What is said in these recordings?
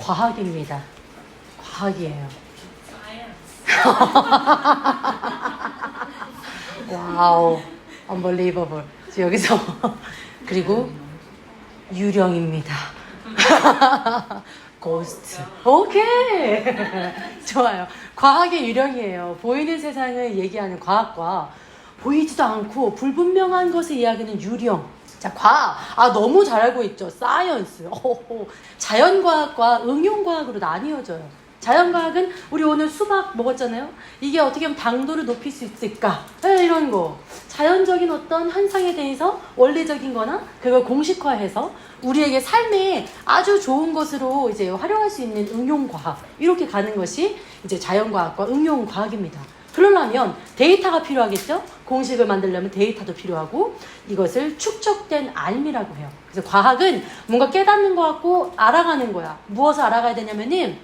과학입니다. 과학이에요. 와우, unbelievable. 여기서 그리고 유령입니다. 고스트. 오케이. 좋아요. 과학의 유령이에요. 보이는 세상을 얘기하는 과학과 보이지도 않고 불분명한 것을 이야기하는 유령. 자, 과학. 아, 너무 잘 알고 있죠. 사이언스. 자연과학과 응용과학으로 나뉘어져요. 자연과학은 우리 오늘 수박 먹었잖아요. 이게 어떻게 하면 당도를 높일 수 있을까? 이런 거. 자연적인 어떤 현상에 대해서 원리적인 거나 그걸 공식화해서 우리에게 삶에 아주 좋은 것으로 이제 활용할 수 있는 응용과학. 이렇게 가는 것이 이제 자연과학과 응용과학입니다. 그러려면 데이터가 필요하겠죠? 공식을 만들려면 데이터도 필요하고 이것을 축적된 알미라고 해요. 그래서 과학은 뭔가 깨닫는 것 같고 알아가는 거야. 무엇을 알아가야 되냐면은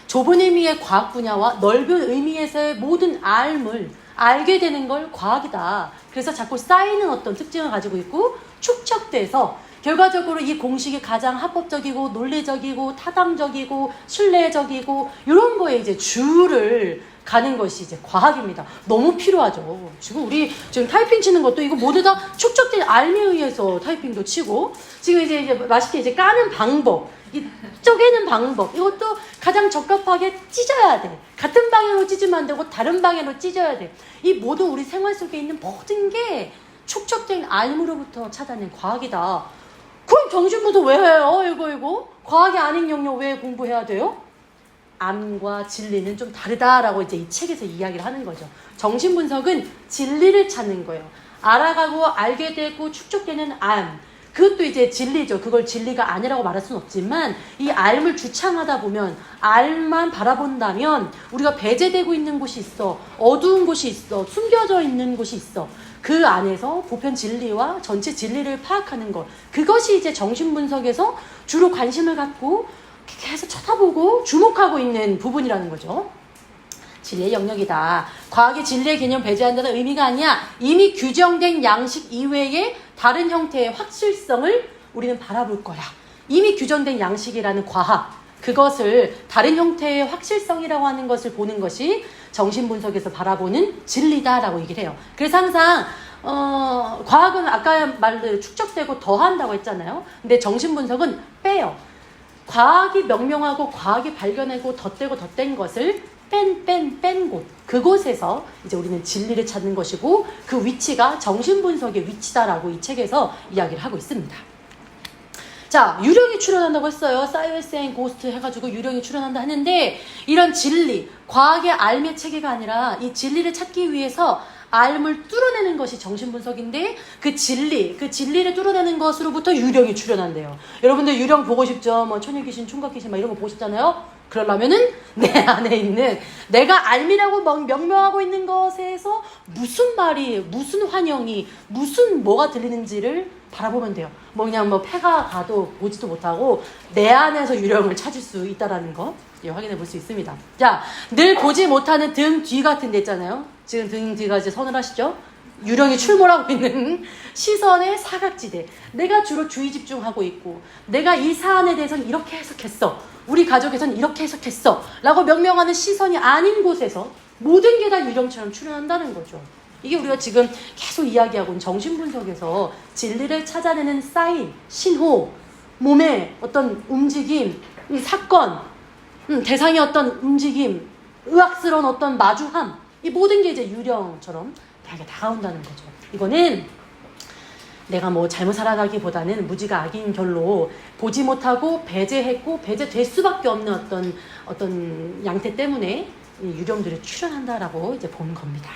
좁은 의미의 과학 분야와 넓은 의미에서의 모든 알을 알게 되는 걸 과학이다. 그래서 자꾸 쌓이는 어떤 특징을 가지고 있고 축적돼서 결과적으로 이 공식이 가장 합법적이고 논리적이고 타당적이고 신뢰적이고 이런 거에 이제 주를 가는 것이 이제 과학입니다. 너무 필요하죠. 지금 우리 지금 타이핑 치는 것도 이거 모두 다 축적된 알미에 의해서 타이핑도 치고 지금 이제 맛있게 이제 까는 방법, 이 쪼개는 방법 이것도 가장 적합하게 찢어야 돼. 같은 방향으로 찢으면 안 되고 다른 방향으로 찢어야 돼. 이 모든 우리 생활 속에 있는 모든 게 축적된 알무로부터 찾아낸 과학이다. 그럼 정신분석 왜 해요? 이거 과학이 아닌 영역 왜 공부해야 돼요? 암과 진리는 좀 다르다라고 이제 이 책에서 이야기를 하는 거죠. 정신분석은 진리를 찾는 거예요. 알아가고 알게 되고 축적되는 암. 그것도 이제 진리죠. 그걸 진리가 아니라고 말할 수는 없지만 이 알을 주창하다 보면 알만 바라본다면 우리가 배제되고 있는 곳이 있어. 어두운 곳이 있어. 숨겨져 있는 곳이 있어. 그 안에서 보편 진리와 전체 진리를 파악하는 것. 그것이 이제 정신분석에서 주로 관심을 갖고 계속 쳐다보고 주목하고 있는 부분이라는 거죠. 진리의 영역이다. 과학의 진리의 개념 배제한다는 의미가 아니야. 이미 규정된 양식 이외의 다른 형태의 확실성을 우리는 바라볼 거야. 이미 규정된 양식이라는 과학. 그것을 다른 형태의 확실성이라고 하는 것을 보는 것이 정신분석에서 바라보는 진리다라고 얘기를 해요. 그래서 항상 과학은 아까 말대로 축적되고 더한다고 했잖아요. 근데 정신분석은 빼요. 과학이 명명하고 과학이 발견하고 덧대고 덧댄 것을 뺀 곳. 그곳에서 이제 우리는 진리를 찾는 것이고 그 위치가 정신분석의 위치다라고 이 책에서 이야기를 하고 있습니다. 자, 유령이 출현한다고 했어요. 사이언스 앤 고스트 해가지고 유령이 출현한다 하는데 이런 진리, 과학의 알의 체계가 아니라 이 진리를 찾기 위해서 알을 뚫어내는 것이 정신분석인데 그 진리를 뚫어내는 것으로부터 유령이 출현한대요. 여러분들 유령 보고 싶죠? 뭐 천일귀신, 총각귀신 막 이런 거 보고 싶잖아요. 그러려면은 내 안에 있는 내가 알미라고 명명하고 있는 것에서 무슨 말이, 무슨 환영이, 무슨 뭐가 들리는지를 바라보면 돼요. 뭐 그냥 뭐 폐가 가도 보지도 못하고 내 안에서 유령을 찾을 수 있다라는 거 확인해 볼 수 있습니다. 자, 늘 보지 못하는 등 뒤 같은 데 있잖아요. 지금 등 뒤가 이제 서늘하시죠? 유령이 출몰하고 있는 시선의 사각지대. 내가 주로 주의 집중하고 있고 내가 이 사안에 대해서는 이렇게 해석했어. 우리 가족에서는 이렇게 해석했어. 라고 명명하는 시선이 아닌 곳에서 모든 게 다 유령처럼 출현한다는 거죠. 이게 우리가 지금 계속 이야기하고 있는 정신분석에서 진리를 찾아내는 사인, 신호, 몸의 어떤 움직임, 이 사건, 대상의 어떤 움직임, 의학스러운 어떤 마주함, 이 모든 게 이제 유령처럼 다가온다는 거죠. 이거는 내가 뭐 잘못 살아가기보다는 무지가 악인 결로 보지 못하고 배제했고 배제될 수밖에 없는 어떤 양태 때문에 이 유령들이 출현한다라고 이제 보는 겁니다.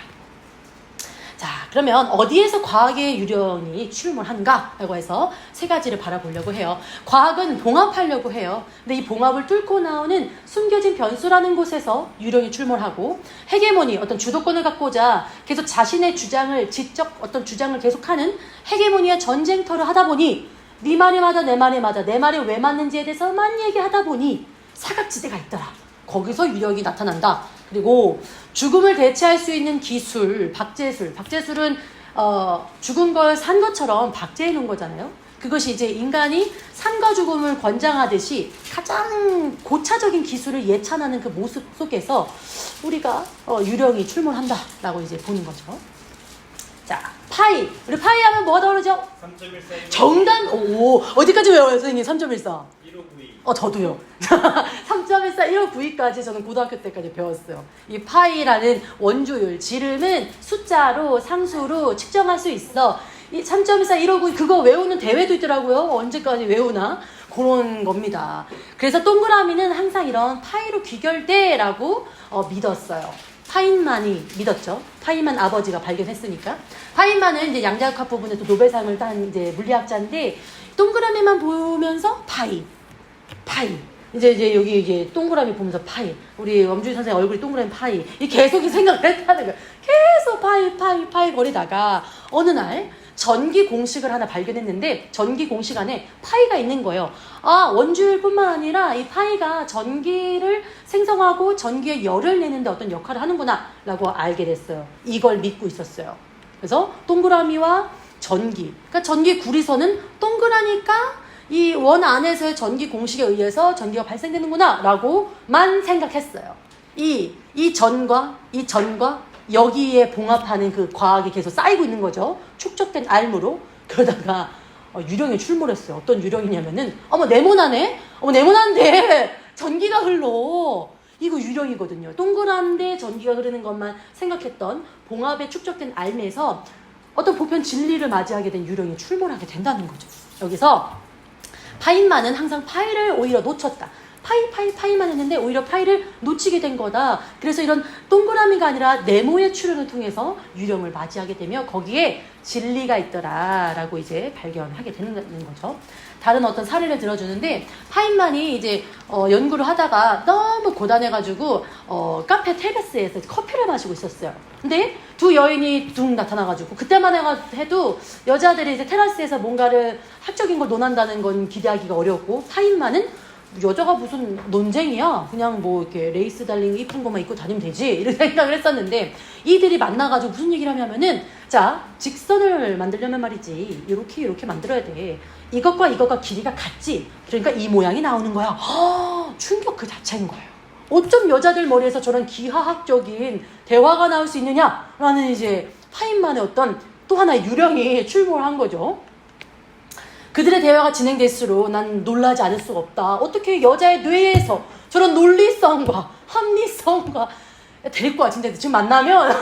자, 그러면 어디에서 과학의 유령이 출몰한가라고 해서 세 가지를 바라보려고 해요. 과학은 봉합하려고 해요. 근데 이 봉합을 뚫고 나오는 숨겨진 변수라는 곳에서 유령이 출몰하고 헤게모니, 어떤 주도권을 갖고자 계속 자신의 주장을, 지적 어떤 주장을 계속하는 헤게모니와 전쟁터를 하다 보니 네 말이 맞아, 내 말이 맞아, 내 말이 왜 맞는지에 대해서만 얘기하다 보니 사각지대가 있더라. 거기서 유령이 나타난다. 그리고 죽음을 대체할 수 있는 기술, 박제술. 박제술은 죽은 걸 산 것처럼 박제해 놓은 거잖아요. 그것이 이제 인간이 삶과 죽음을 권장하듯이 가장 고차적인 기술을 예찬하는 그 모습 속에서 우리가 유령이 출몰한다라고 이제 보는 거죠. 자, 파이. 우리 파이 하면 뭐가 떠오르죠? 3.14. 정답. 오, 어디까지 외워요, 선생님? 3.14. 1592. 저도요. 3.14, 1592까지 저는 고등학교 때까지 배웠어요. 이 파이라는 원조율, 지름은 숫자로, 상수로 측정할 수 있어. 이 3.14, 1592 그거 외우는 대회도 있더라고요. 언제까지 외우나? 그런 겁니다. 그래서 동그라미는 항상 이런 파이로 귀결돼라고 믿었어요. 파인만이 믿었죠. 파인만 아버지가 발견했으니까. 파인만은 이제 양자역학 부분에 또 노벨상을 딴 이제 물리학자인데 동그라미만 보면서 파이. 이제 여기 이제 동그라미 보면서 파이. 우리 엄주희 선생님 얼굴이 동그라미 파이. 이 계속 이 생각을 했다는 거예요. 계속 파이 거리다가 어느 날 전기 공식을 하나 발견했는데 전기 공식 안에 파이가 있는 거예요. 원주율뿐만 아니라 이 파이가 전기를 생성하고 전기에 열을 내는데 어떤 역할을 하는구나 라고 알게 됐어요. 이걸 믿고 있었어요. 그래서 동그라미와 전기, 그러니까 전기 구리선은 동그라니까 이 원 안에서의 전기 공식에 의해서 전기가 발생되는구나 라고만 생각했어요. 이 전과 여기에 봉합하는 그 과학이 계속 쌓이고 있는 거죠. 축적된 알무로. 그러다가 유령이 출몰했어요. 어떤 유령이냐면은 네모나네? 네모난데 전기가 흘러. 이거 유령이거든요. 동그란데 전기가 흐르는 것만 생각했던 봉합에 축적된 알매에서 어떤 보편 진리를 맞이하게 된 유령이 출몰하게 된다는 거죠. 여기서 파인만은 항상 파이를 오히려 놓쳤다. 파이만 했는데 오히려 파이를 놓치게 된 거다. 그래서 이런 동그라미가 아니라 네모의 출현을 통해서 유령을 맞이하게 되며 거기에 진리가 있더라라고 이제 발견하게 되는 거죠. 다른 어떤 사례를 들어주는데 파인만이 이제 연구를 하다가 너무 고단해가지고 카페 테라스에서 커피를 마시고 있었어요. 근데 두 여인이 둥 나타나가지고 그때만 해도 여자들이 이제 테라스에서 뭔가를 학적인 걸 논한다는 건 기대하기가 어려웠고 파인만은 여자가 무슨 논쟁이야. 그냥 뭐 이렇게 레이스 달린 이쁜 것만 입고 다니면 되지. 이런 생각을 했었는데 이들이 만나가지고 무슨 얘기를 하냐면은 자, 직선을 만들려면 말이지 이렇게 만들어야 돼. 이것과 길이가 같지. 그러니까 이 모양이 나오는 거야. 충격 그 자체인 거예요. 어쩜 여자들 머리에서 저런 기하학적인 대화가 나올 수 있느냐라는 이제 파인만의 어떤 또 하나의 유령이 출몰한 거죠. 그들의 대화가 진행될수록 난 놀라지 않을 수가 없다. 어떻게 여자의 뇌에서 저런 논리성과 합리성과 데리고 와 진짜 지금 만나면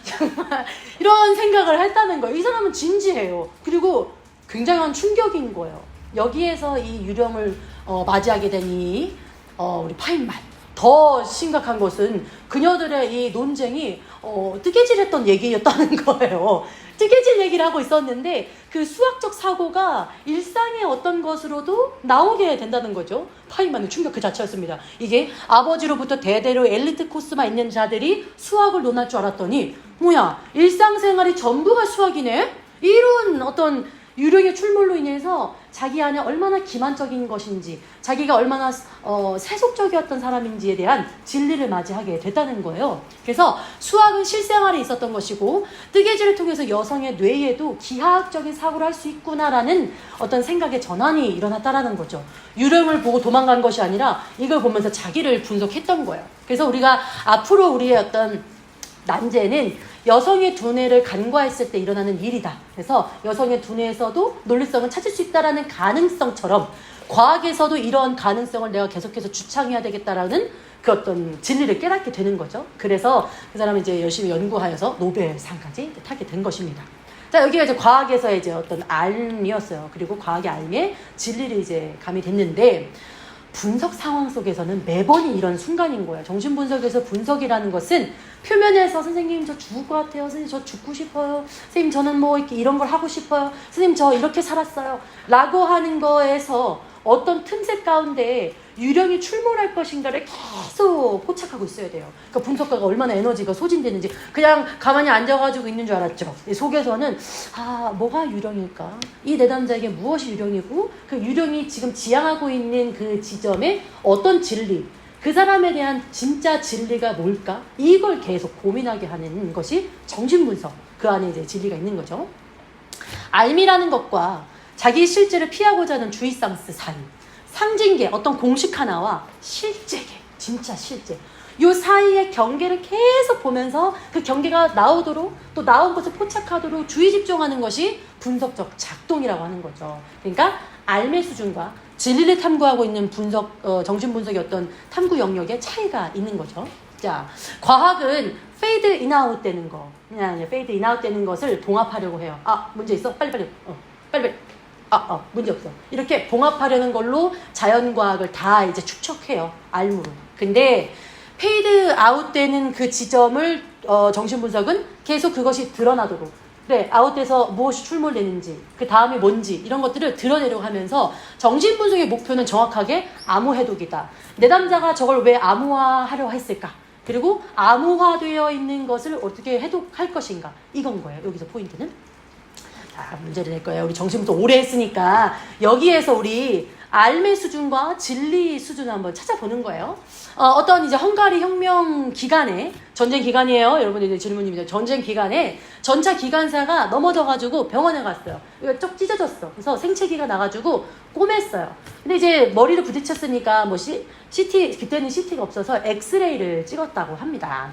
정말 이런 생각을 했다는 거예요. 이 사람은 진지해요. 그리고 굉장한 충격인 거예요. 여기에서 이 유령을 맞이하게 된 우리 파인만. 더 심각한 것은 그녀들의 이 논쟁이 뜨개질했던 얘기였다는 거예요. 뜨개질 얘기를 하고 있었는데 그 수학적 사고가 일상의 어떤 것으로도 나오게 된다는 거죠. 파인만은 충격 그 자체였습니다. 이게 아버지로부터 대대로 엘리트 코스만 있는 자들이 수학을 논할 줄 알았더니 뭐야 일상생활이 전부가 수학이네? 이런 어떤 유령의 출몰로 인해서 자기 안에 얼마나 기만적인 것인지 자기가 얼마나 세속적이었던 사람인지에 대한 진리를 맞이하게 됐다는 거예요. 그래서 수학은 실생활에 있었던 것이고 뜨개질을 통해서 여성의 뇌에도 기하학적인 사고를 할 수 있구나라는 어떤 생각의 전환이 일어났다라는 거죠. 유령을 보고 도망간 것이 아니라 이걸 보면서 자기를 분석했던 거예요. 그래서 우리가 앞으로 우리의 어떤 난제는 여성의 두뇌를 간과했을 때 일어나는 일이다. 그래서 여성의 두뇌에서도 논리성을 찾을 수 있다는 가능성처럼 과학에서도 이런 가능성을 내가 계속해서 주창해야 되겠다라는 그 어떤 진리를 깨닫게 되는 거죠. 그래서 그 사람은 이제 열심히 연구하여서 노벨상까지 타게 된 것입니다. 자, 여기가 이제 과학에서의 이제 어떤 알미였어요. 그리고 과학의 알미에 진리를 이제 가미됐는데 분석 상황 속에서는 매번이 이런 순간인 거예요. 정신분석에서 분석이라는 것은 표면에서 선생님 저 죽을 것 같아요. 선생님 저 죽고 싶어요. 선생님 저는 뭐 이런 걸 하고 싶어요. 선생님 저 이렇게 살았어요. 라고 하는 거에서 어떤 틈새 가운데 유령이 출몰할 것인가를 계속 포착하고 있어야 돼요. 그러니까 분석가가 얼마나 에너지가 소진되는지 그냥 가만히 앉아가지고 있는 줄 알았죠. 속에서는 뭐가 유령일까? 이 내담자에게 무엇이 유령이고 그 유령이 지금 지향하고 있는 그 지점에 어떤 진리 그 사람에 대한 진짜 진리가 뭘까? 이걸 계속 고민하게 하는 것이 정신분석. 그 안에 이제 진리가 있는 거죠. 알미라는 것과 자기 실제를 피하고자 하는 주의상스 사이, 상징계 어떤 공식 하나와 실제계, 진짜 실제 요 사이의 경계를 계속 보면서 그 경계가 나오도록 또 나온 것을 포착하도록 주의 집중하는 것이 분석적 작동이라고 하는 거죠. 그러니까 알매 수준과 진리를 탐구하고 있는 정신 분석의 어떤 탐구 영역에 차이가 있는 거죠. 자, 과학은 페이드 인아웃 되는 거, 그냥 페이드 인아웃 되는 것을 봉합하려고 해요. 아, 문제 있어? 빨리빨리. 빨리빨리. 문제 없어. 이렇게 봉합하려는 걸로 자연과학을 다 이제 축적해요. 알무로. 근데 페이드 아웃 되는 그 지점을 정신분석은 계속 그것이 드러나도록, 그래, 아웃돼서 무엇이 출몰되는지, 그 다음에 뭔지 이런 것들을 드러내려고 하면서 정신분석의 목표는 정확하게 암호해독이다. 내담자가 저걸 왜 암호화하려 했을까? 그리고 암호화되어 있는 것을 어떻게 해독할 것인가? 이건 거예요. 여기서 포인트는. 자, 문제를 낼 거예요. 우리 정신분석 오래 했으니까 여기에서 우리 알매 수준과 진리 수준을 한번 찾아보는 거예요. 어떤 이제 헝가리 혁명 기간에, 전쟁 기간이에요. 여러분들 질문입니다. 전쟁 기간에 전차 기관사가 넘어져가지고 병원에 갔어요. 이거 쪽 찢어졌어. 그래서 생채기가 나가지고 꼬맸어요. 근데 이제 머리를 부딪혔으니까 뭐 CT, 그때는 CT가 없어서 엑스레이를 찍었다고 합니다.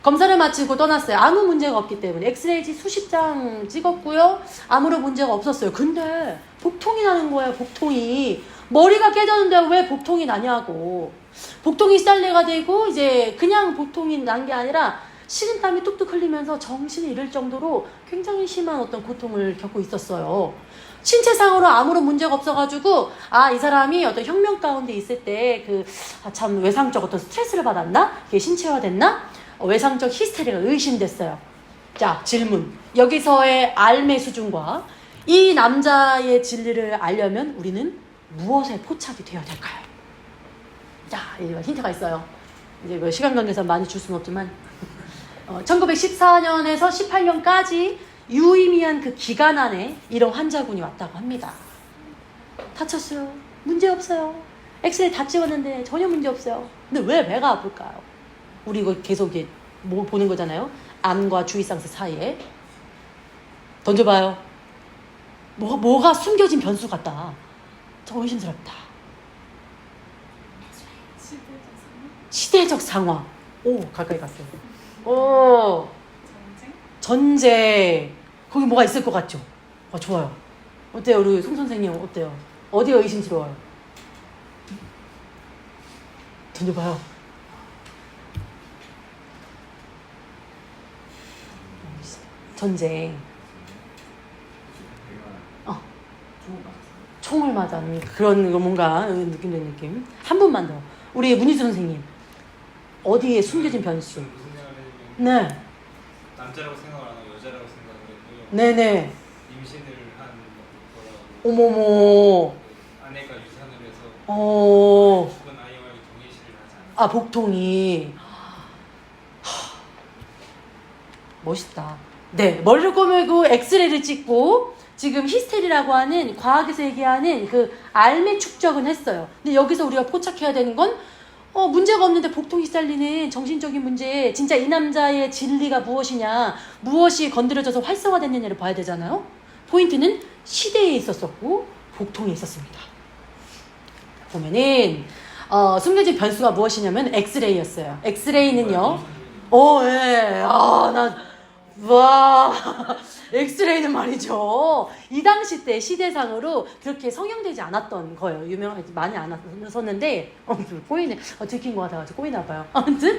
검사를 마치고 떠났어요. 아무 문제가 없기 때문에 엑스레이 수십 장 찍었고요. 아무런 문제가 없었어요. 근데 복통이 나는 거예요. 복통이. 머리가 깨졌는데 왜 복통이 나냐고. 복통이 시달래가 되고 이제 그냥 복통이 난 게 아니라 식은땀이 뚝뚝 흘리면서 정신이 잃을 정도로 굉장히 심한 어떤 고통을 겪고 있었어요. 신체상으로 아무런 문제가 없어가지고 이 사람이 어떤 혁명 가운데 있을 때 참 외상적 어떤 스트레스를 받았나? 그게 신체화됐나? 외상적 히스테리가 의심됐어요. 자, 질문. 여기서의 알매 수준과 이 남자의 진리를 알려면 우리는 무엇에 포착이 되어야 될까요? 자, 힌트가 있어요. 이제 시간 관계상 많이 줄 수는 없지만 1914년에서 18년까지 유의미한 그 기간 안에 이런 환자군이 왔다고 합니다. 다쳤어요. 문제 없어요. 엑스레이 다 찍었는데 전혀 문제 없어요. 근데 왜 배가 아플까요? 우리 이거 계속 뭐 보는 거잖아요. 암과 주의상스 사이에. 던져봐요. 뭐가 숨겨진 변수 같다. 의심스럽다. 시대적 상황. 오, 가까이 갔어요. 오. 전쟁. 거기 뭐가 있을 것 같죠? 좋아요. 어때요? 우리 송 선생님 어때요? 어디가 의심스러워요? 던져봐요. 전쟁. 총을 맞은 그런 뭔가 느끼는 느낌. 한 번만 더. 우리 문희수 선생님. 어디에 숨겨진 변수? 네. 남자라고 생각을 안 하고 여자라고 생각을 했고요. 네네. 임신을 한 거라고. 어머머. 아내가 유산을 해서 죽은 아이와의 동의시를 하지 않았어요. 복통이. 멋있다. 네, 머리를 꼬매고 엑스레이를 찍고 지금 히스테리라고 하는 과학에서 얘기하는 그 알매 축적은 했어요. 근데 여기서 우리가 포착해야 되는 건 문제가 없는데 복통이 시달리는 정신적인 문제, 진짜 이 남자의 진리가 무엇이냐, 무엇이 건드려져서 활성화됐느냐를 봐야 되잖아요. 포인트는 시대에 있었었고 복통에 있었습니다. 보면은 숨겨진 변수가 무엇이냐면 엑스레이였어요. 엑스레이는요. 예. 와, 엑스레이는 말이죠. 이 당시 때 시대상으로 그렇게 성형되지 않았던 거예요. 많이 안 썼는데, 꼬이네. 들킨 것 같아가지고 꼬이나 봐요. 아무튼,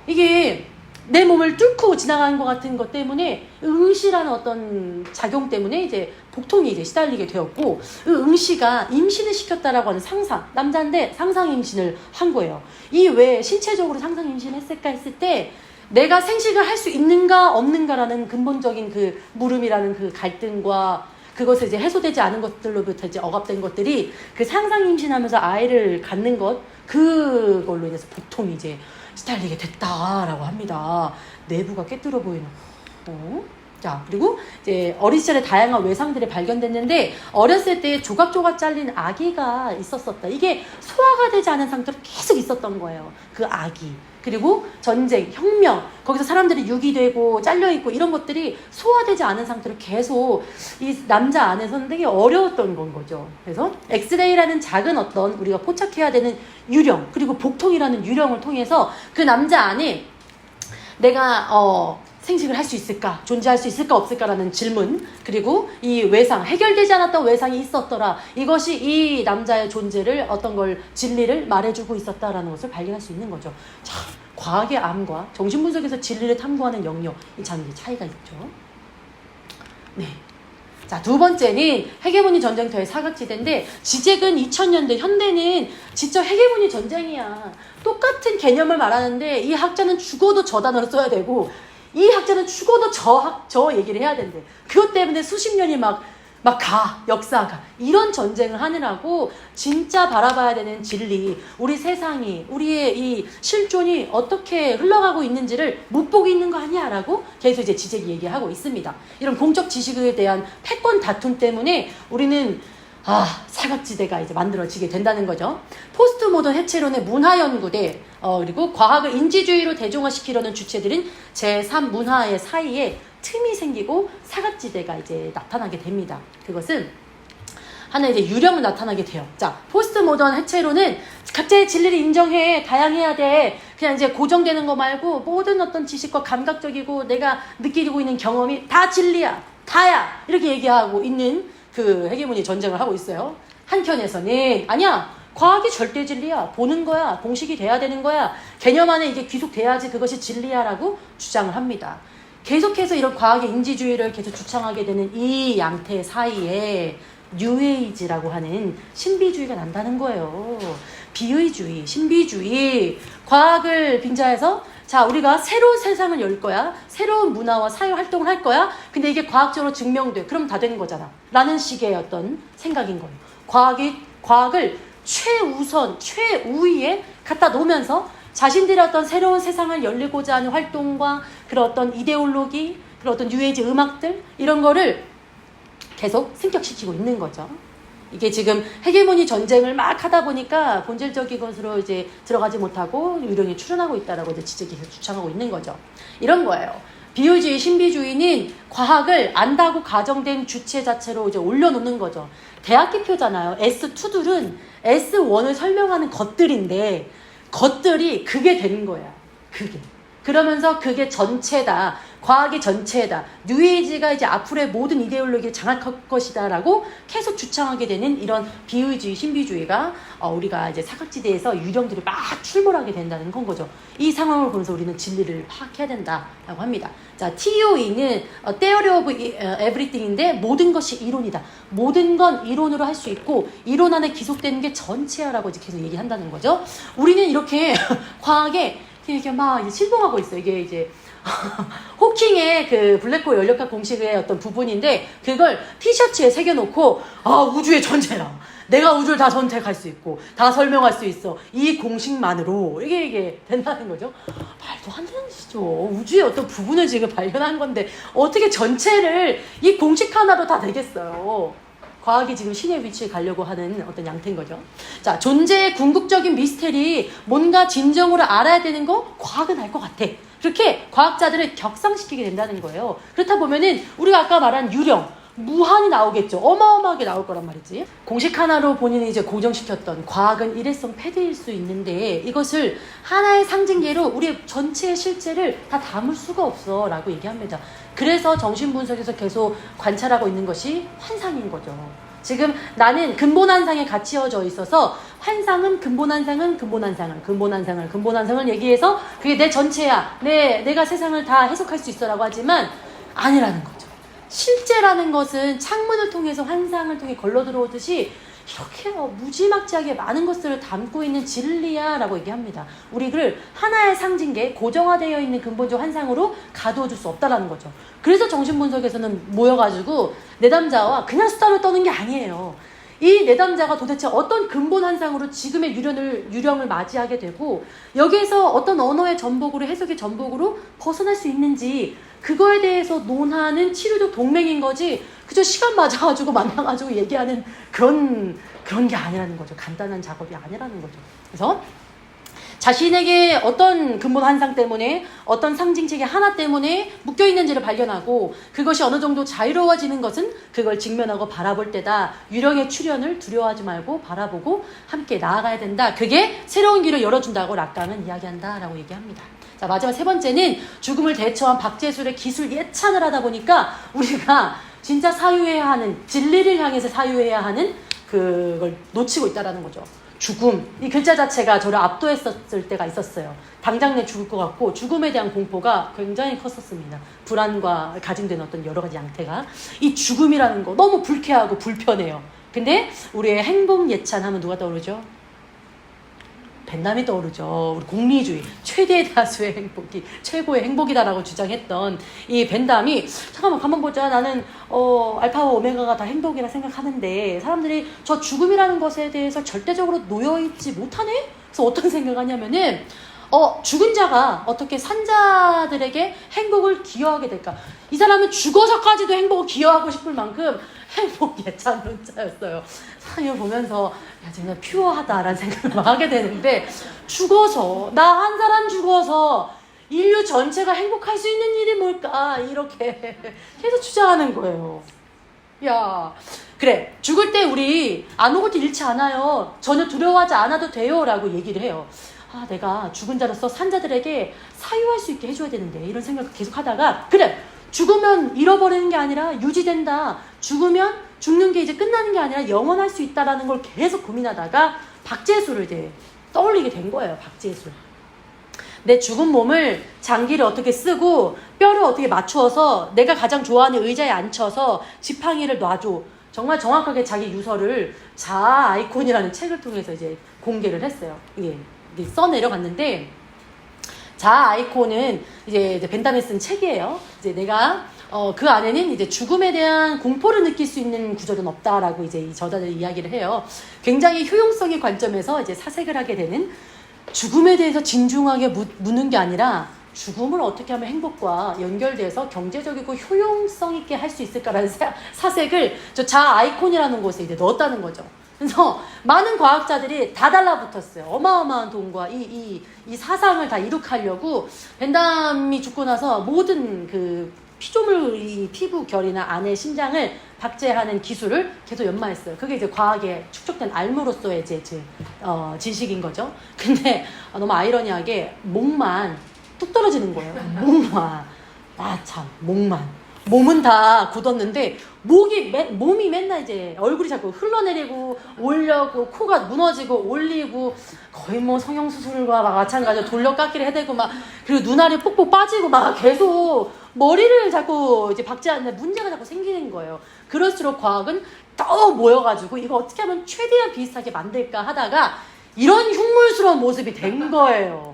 이게 내 몸을 뚫고 지나가는 것 같은 것 때문에 응시라는 어떤 작용 때문에 이제 복통이 이제 시달리게 되었고, 그 응시가 임신을 시켰다라고 하는 상상, 남자인데 상상 임신을 한 거예요. 이 왜 신체적으로 상상 임신을 했을까 했을 때, 내가 생식을 할 수 있는가 없는가라는 근본적인 그 물음이라는 그 갈등과 그것에 이제 해소되지 않은 것들로부터 이제 억압된 것들이 그 상상 임신하면서 아이를 갖는 것, 그걸로 인해서 복통이 이제 시달리게 됐다라고 합니다. 내부가 꿰뚫어 보이는. 자, 그리고 이제 어린 시절에 다양한 외상들이 발견됐는데 어렸을 때 조각조각 잘린 아기가 있었었다. 이게 소화가 되지 않은 상태로 계속 있었던 거예요. 그 아기. 그리고 전쟁, 혁명, 거기서 사람들이 유기되고 잘려있고 이런 것들이 소화되지 않은 상태로 계속 이 남자 안에서는 되게 어려웠던 건 거죠. 그래서 엑스레이라는 작은 어떤 우리가 포착해야 되는 유령, 그리고 복통이라는 유령을 통해서 그 남자 안에 내가 생식을 할 수 있을까? 존재할 수 있을까? 없을까라는 질문, 그리고 이 외상, 해결되지 않았던 외상이 있었더라. 이것이 이 남자의 존재를, 어떤 걸, 진리를 말해주고 있었다라는 것을 발견할 수 있는 거죠. 자, 과학의 암과 정신분석에서 진리를 탐구하는 영역, 이 참 차이가 있죠. 네. 자, 두 번째는 헤게모니 전쟁터의 사각지대인데, 지잭은 2000년대, 현대는 진짜 헤게모니 전쟁이야. 똑같은 개념을 말하는데 이 학자는 죽어도 저 단어를 써야 되고 이 학자는 죽어도 저 얘기를 해야 된대. 그것 때문에 수십 년이 역사가 이런 전쟁을 하느라고 진짜 바라봐야 되는 진리, 우리 세상이, 우리의 이 실존이 어떻게 흘러가고 있는지를 못 보고 있는 거 아니야? 라고 계속 이제 지적이 얘기하고 있습니다. 이런 공적 지식에 대한 패권 다툼 때문에 우리는 사각지대가 이제 만들어지게 된다는 거죠. 포스트 모던 해체론의 문화연구대, 그리고 과학을 인지주의로 대중화시키려는 주체들인 제3 문화의 사이에 틈이 생기고 사각지대가 이제 나타나게 됩니다. 그것은 하나의 이제 유령을 나타나게 돼요. 자, 포스트 모던 해체론은 각자의 진리를 인정해, 다양해야 돼. 그냥 이제 고정되는 거 말고 모든 어떤 지식과 감각적이고 내가 느끼고 있는 경험이 다 진리야, 다야, 이렇게 얘기하고 있는 그 헤게모니 전쟁을 하고 있어요. 한편에서는 아니야, 과학이 절대 진리야, 보는 거야, 공식이 돼야 되는 거야, 개념 안에 이게 귀속돼야지 그것이 진리야 라고 주장을 합니다. 계속해서 이런 과학의 인지주의를 계속 주창하게 되는 이 양태 사이에 뉴에이지라고 하는 신비주의가 난다는 거예요. 비의주의, 신비주의, 과학을 빙자해서 자, 우리가 새로운 세상을 열 거야, 새로운 문화와 사회 활동을 할 거야, 근데 이게 과학적으로 증명돼, 그럼 다 되는 거잖아 라는 식의 어떤 생각인 거예요. 과학을 최우선, 최우위에 갖다 놓으면서 자신들의 어떤 새로운 세상을 열리고자 하는 활동과 그런 어떤 이데올로기, 그런 어떤 뉴에이지 음악들, 이런 거를 계속 승격시키고 있는 거죠. 이게 지금 헤게모니 전쟁을 막 하다 보니까 본질적인 것으로 이제 들어가지 못하고 유령이 출현하고 있다라고 이제 지적이 계속 주창하고 있는 거죠. 이런 거예요. 비유주의, 신비주의는 과학을 안다고 가정된 주체 자체로 이제 올려놓는 거죠. 대학기표잖아요. S2들은 S1을 설명하는 것들인데, 것들이 그게 되는 거야. 그게. 그러면서 그게 전체다. 과학이 전체다. 뉴에이지가 이제 앞으로의 모든 이데올로기를 장악할 것이다 라고 계속 주창하게 되는 이런 비의주의, 신비주의가 우리가 이제 사각지대에서 유령들이 막 출몰하게 된다는 건 거죠. 이 상황을 보면서 우리는 진리를 파악해야 된다라고 합니다. 자, TOE는 Theory of Everything인데 모든 것이 이론이다. 모든 건 이론으로 할 수 있고 이론 안에 기속되는 게 전체야라고 이제 계속 얘기한다는 거죠. 우리는 이렇게 과학에 이렇게 막 실봉하고 있어요. 이게 이제 호킹의 그 블랙홀 연력학 공식의 어떤 부분인데 그걸 티셔츠에 새겨놓고 우주의 전체라, 내가 우주를 다 선택할 수 있고 다 설명할 수 있어, 이 공식만으로 이게 된다는 거죠. 말도 안 되는 짓이죠. 우주의 어떤 부분을 지금 발견한 건데 어떻게 전체를 이 공식 하나로 다 되겠어요. 과학이 지금 신의 위치에 가려고 하는 어떤 양태인 거죠. 자, 존재의 궁극적인 미스테리, 뭔가 진정으로 알아야 되는 거 과학은 알 것 같아. 그렇게 과학자들을 격상시키게 된다는 거예요. 그렇다 보면은 우리가 아까 말한 유령, 무한히 나오겠죠. 어마어마하게 나올 거란 말이지. 공식 하나로 본인이 이제 고정시켰던 과학은 일회성 패드일 수 있는데 이것을 하나의 상징계로 우리 전체의 실제를 다 담을 수가 없어 라고 얘기합니다. 그래서 정신분석에서 계속 관찰하고 있는 것이 환상인 거죠. 지금 나는 근본환상에 갇혀져 있어서 환상은 근본환상을 얘기해서 그게 내 전체야, 내가 세상을 다 해석할 수 있어 라고 하지만 아니라는 거죠. 실제라는 것은 창문을 통해서 환상을 통해 걸러 들어오듯이 이렇게 무지막지하게 많은 것들을 담고 있는 진리야 라고 얘기합니다. 우리를 하나의 상징계, 고정화되어 있는 근본적 환상으로 가두어 줄 수 없다라는 거죠. 그래서 정신분석에서는 모여가지고 내담자와 그냥 수다를 떠는 게 아니에요. 이 내담자가 도대체 어떤 근본 환상으로 지금의 유령을 맞이하게 되고 여기에서 어떤 언어의 전복으로, 해석의 전복으로 벗어날 수 있는지, 그거에 대해서 논하는 치료적 동맹인 거지 그저 시간 맞아가지고 만나가지고 얘기하는 그런 게 아니라는 거죠. 간단한 작업이 아니라는 거죠. 그래서 자신에게 어떤 근본 환상 때문에 어떤 상징체계 하나 때문에 묶여있는지를 발견하고 그것이 어느 정도 자유로워지는 것은 그걸 직면하고 바라볼 때다. 유령의 출현을 두려워하지 말고 바라보고 함께 나아가야 된다. 그게 새로운 길을 열어준다고 락강은 이야기한다라고 얘기합니다. 자, 마지막 세 번째는 죽음을 대처한 박제술의 기술 예찬을 하다 보니까 우리가 진짜 사유해야 하는, 진리를 향해서 사유해야 하는 그걸 놓치고 있다라는 거죠. 죽음, 이 글자 자체가 저를 압도했었을 때가 있었어요. 당장 내 죽을 것 같고 죽음에 대한 공포가 굉장히 컸었습니다. 불안과 가중된 어떤 여러 가지 양태가. 이 죽음이라는 거 너무 불쾌하고 불편해요. 근데 우리의 행복 예찬하면 누가 떠오르죠? 벤담이 떠오르죠. 우리 공리주의, 최대 다수의 행복이 최고의 행복이다라고 주장했던 이 벤담이 잠깐만 가만 보자. 나는 알파와 오메가가 다 행복이라 생각하는데 사람들이 저 죽음이라는 것에 대해서 절대적으로 놓여있지 못하네? 그래서 어떤 생각을 하냐면은 죽은 자가 어떻게 산자들에게 행복을 기여하게 될까? 이 사람은 죽어서까지도 행복을 기여하고 싶을 만큼 행복 예찬론자였어요. 사람을 보면서 야, 진짜 퓨어하다라는 생각을 막 하게 되는데 죽어서, 나 한 사람 죽어서 인류 전체가 행복할 수 있는 일이 뭘까? 이렇게 계속 주장하는 거예요. 야, 그래, 죽을 때 우리 아무것도 잃지 않아요. 전혀 두려워하지 않아도 돼요. 라고 얘기를 해요. 아, 내가 죽은 자로서 산자들에게 사유할 수 있게 해줘야 되는데 이런 생각을 계속 하다가 그래, 죽으면 잃어버리는 게 아니라 유지된다. 죽으면 죽는 게 이제 끝나는 게 아니라 영원할 수 있다라는 걸 계속 고민하다가 박제술을 이제 떠올리게 된 거예요. 박제술. 내 죽은 몸을 장기를 어떻게 쓰고 뼈를 어떻게 맞추어서 내가 가장 좋아하는 의자에 앉혀서 지팡이를 놔줘. 정말 정확하게 자기 유서를 자아 아이콘이라는 책을 통해서 이제 공개를 했어요. 이게 써내려갔는데 자아 아이콘은 이제 벤담이 쓴 책이에요. 이제 내가 그 안에는 이제 죽음에 대한 공포를 느낄 수 있는 구절은 없다라고 이제 이 저자들이 이야기를 해요. 굉장히 효용성의 관점에서 이제 사색을 하게 되는 죽음에 대해서 진중하게 묻는 게 아니라 죽음을 어떻게 하면 행복과 연결돼서 경제적이고 효용성 있게 할 수 있을까라는 사색을 저 자아 아이콘이라는 곳에 이제 넣었다는 거죠. 그래서 많은 과학자들이 다 달라붙었어요. 어마어마한 돈과 이 사상을 다 이룩하려고 벤담이 죽고 나서 모든 그 피조물, 이 피부 결이나 안의 심장을 박제하는 기술을 계속 연마했어요. 그게 이제 과학에 축적된 알무로서의 지식인 거죠. 근데 너무 아이러니하게 목만 뚝 떨어지는 거예요. 목만. 아, 참, 목만. 몸은 다 굳었는데 몸이 맨날 이제 얼굴이 자꾸 흘러내리고 올려고 코가 무너지고 올리고 거의 뭐 성형수술과 마찬가지로 돌려깎기를 해대고 막 그리고 눈알이 뽁뽁 빠지고 막 계속 머리를 자꾸 이제 박제하는데 문제가 자꾸 생기는 거예요. 그럴수록 과학은 더 모여가지고 이거 어떻게 하면 최대한 비슷하게 만들까 하다가 이런 흉물스러운 모습이 된 거예요.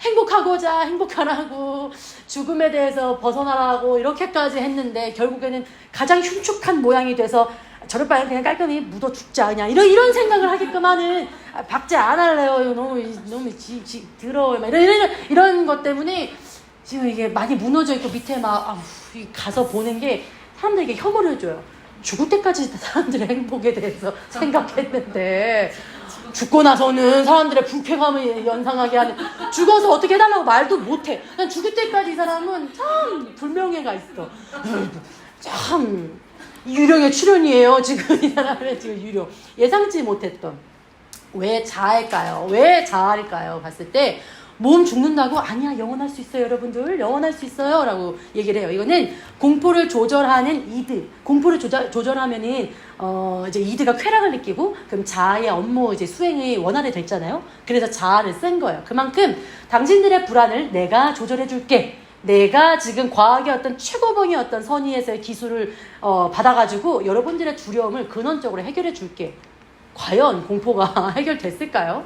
행복하고자 행복하라고 죽음에 대해서 벗어나라고 이렇게까지 했는데 결국에는 가장 흉측한 모양이 돼서 저럴 바엔 그냥 깔끔히 묻어 죽자 그냥 이런 생각을 하게끔 하는 박제 안 할래요. 너무 더러워요. 이런 것 때문에 지금 이게 많이 무너져 있고 밑에 막 가서 보는 게 사람들에게 혐오를 줘요. 죽을 때까지 사람들의 행복에 대해서 생각했는데 죽고 나서는 사람들의 불쾌감을 연상하게 하는 죽어서 어떻게 해달라고 말도 못해. 난 죽을 때까지 이 사람은 참 불명예가 있어. 참 유령의 출현이에요. 지금 이 사람의 지금 유령 예상치 못했던 왜 자아일까요? 왜 자아일까요? 봤을 때 몸 죽는다고 아니야 영원할 수 있어요 여러분들 영원할 수 있어요 라고 얘기를 해요. 이거는 공포를 조절하는 이드 공포를 조절하면은 이제 이드가 쾌락을 느끼고 그럼 자아의 업무 이제 수행이 원활히 됐잖아요. 그래서 자아를 쓴 거예요. 그만큼 당신들의 불안을 내가 조절해 줄게. 내가 지금 과학의 어떤 최고봉의 어떤 선의에서의 기술을 받아가지고 여러분들의 두려움을 근원적으로 해결해 줄게. 과연 공포가 해결됐을까요?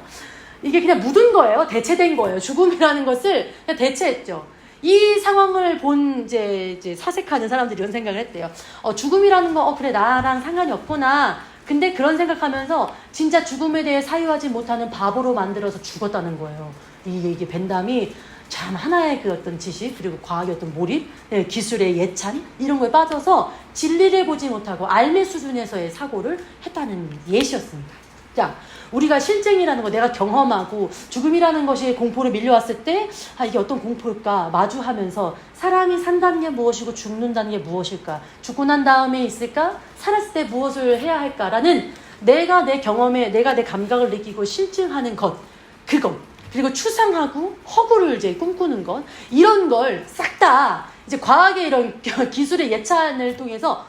이게 그냥 묻은 거예요. 대체된 거예요. 죽음이라는 것을 그냥 대체했죠. 이 상황을 본 이제 사색하는 사람들이 이런 생각을 했대요. 죽음이라는 거 그래 나랑 상관이 없구나. 근데 그런 생각하면서 진짜 죽음에 대해 사유하지 못하는 바보로 만들어서 죽었다는 거예요. 이게 벤담이 참 하나의 그 어떤 지식 그리고 과학의 어떤 몰입, 기술의 예찬 이런 거에 빠져서 진리를 보지 못하고 알매 수준에서의 사고를 했다는 예시였습니다. 자, 우리가 실증이라는 거 내가 경험하고 죽음이라는 것이 공포로 밀려왔을 때 이게 어떤 공포일까 마주하면서 사람이 산다는 게 무엇이고 죽는다는 게 무엇일까, 죽고 난 다음에 있을까, 살았을 때 무엇을 해야 할까라는 내가 내 경험에 내가 내 감각을 느끼고 실증하는 것, 그것, 그리고 추상하고 허구를 이제 꿈꾸는 것, 이런 걸 싹 다 이제 과학의 이런 기술의 예찬을 통해서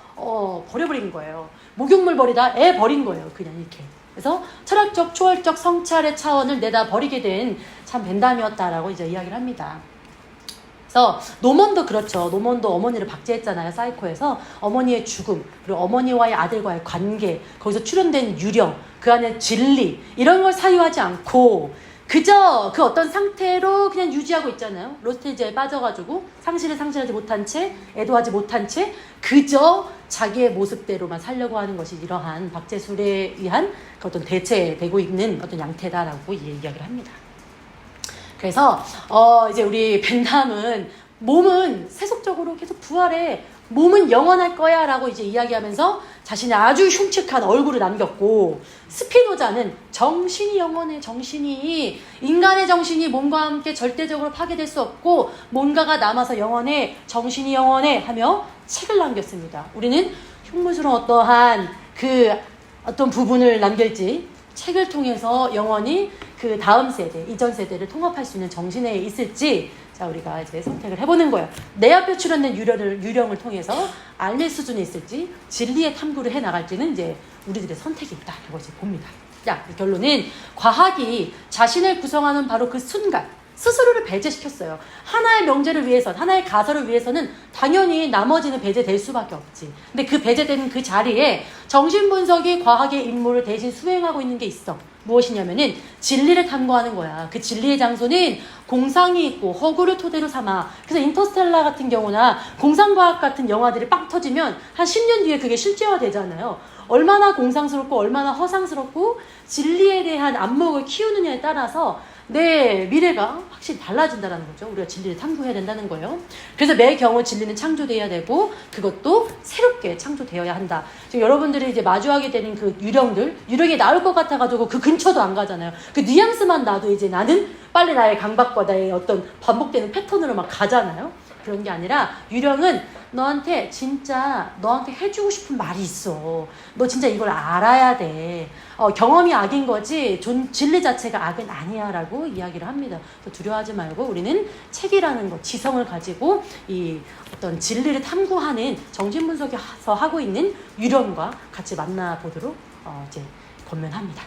버려버린 거예요. 목욕물 버리다 애 버린 거예요. 그냥 이렇게. 그래서 철학적, 초월적 성찰의 차원을 내다 버리게 된 참 벤담이었다라고 이제 이야기를 합니다. 그래서 노먼도 그렇죠. 노먼도 어머니를 박제했잖아요. 사이코에서 어머니의 죽음, 그리고 어머니와의 아들과의 관계, 거기서 출현된 유령, 그 안에 진리, 이런 걸 사유하지 않고 그저 그 어떤 상태로 그냥 유지하고 있잖아요. 로스텔지에 빠져가지고 상실하지 못한 채, 애도하지 못한 채 그저 자기의 모습대로만 살려고 하는 것이 이러한 박제술에 의한 그 어떤 대체되고 있는 어떤 양태다라고 이야기를 합니다. 그래서 이제 우리 벤담은 몸은 세속적으로 계속 부활해, 몸은 영원할 거야 라고 이제 이야기하면서 자신의 아주 흉측한 얼굴을 남겼고, 스피노자는 정신이 영원해, 정신이, 인간의 정신이 몸과 함께 절대적으로 파괴될 수 없고 뭔가가 남아서 영원해, 정신이 영원해 하며 책을 남겼습니다. 우리는 흉물스러운 어떠한 그 어떤 부분을 남길지 책을 통해서 영원히 그 다음 세대, 이전 세대를 통합할 수 있는 정신에 있을지, 자, 우리가 이제 선택을 해보는 거예요. 내 앞에 출현된 유령을 통해서 알릴 수준에 있을지, 진리의 탐구를 해 나갈지는 이제 우리들의 선택이 있다라고 이제 봅니다. 자, 결론은 과학이 자신을 구성하는 바로 그 순간 스스로를 배제시켰어요. 하나의 명제를 위해서, 하나의 가설을 위해서는 당연히 나머지는 배제될 수밖에 없지. 근데 그 배제되는 그 자리에 정신분석이 과학의 임무를 대신 수행하고 있는 게 있어. 무엇이냐면은 진리를 탐구하는 거야. 그 진리의 장소는 공상이 있고 허구를 토대로 삼아. 그래서 인터스텔라 같은 경우나 공상과학 같은 영화들이 빵 터지면 한 10년 뒤에 그게 실제화 되잖아요. 얼마나 공상스럽고 얼마나 허상스럽고 진리에 대한 안목을 키우느냐에 따라서 내 미래가 확실히 달라진다는 거죠. 우리가 진리를 탐구해야 된다는 거예요. 그래서 매 경우 진리는 창조돼야 되고 그것도 새롭게 창조되어야 한다. 지금 여러분들이 이제 마주하게 되는 그 유령이 나올 것 같아가지고 그 근처도 안 가잖아요. 그 뉘앙스만 나도 이제 나는 빨리 나의 강박과 나의 어떤 반복되는 패턴으로 막 가잖아요. 그런 게 아니라 유령은 너한테 해주고 싶은 말이 있어. 너 진짜 이걸 알아야 돼. 경험이 악인 거지 진리 자체가 악은 아니야 라고 이야기를 합니다. 두려워하지 말고 우리는 책이라는 것, 지성을 가지고 이 어떤 진리를 탐구하는 정신분석에서 하고 있는 유령과 같이 만나보도록 이제 권면합니다.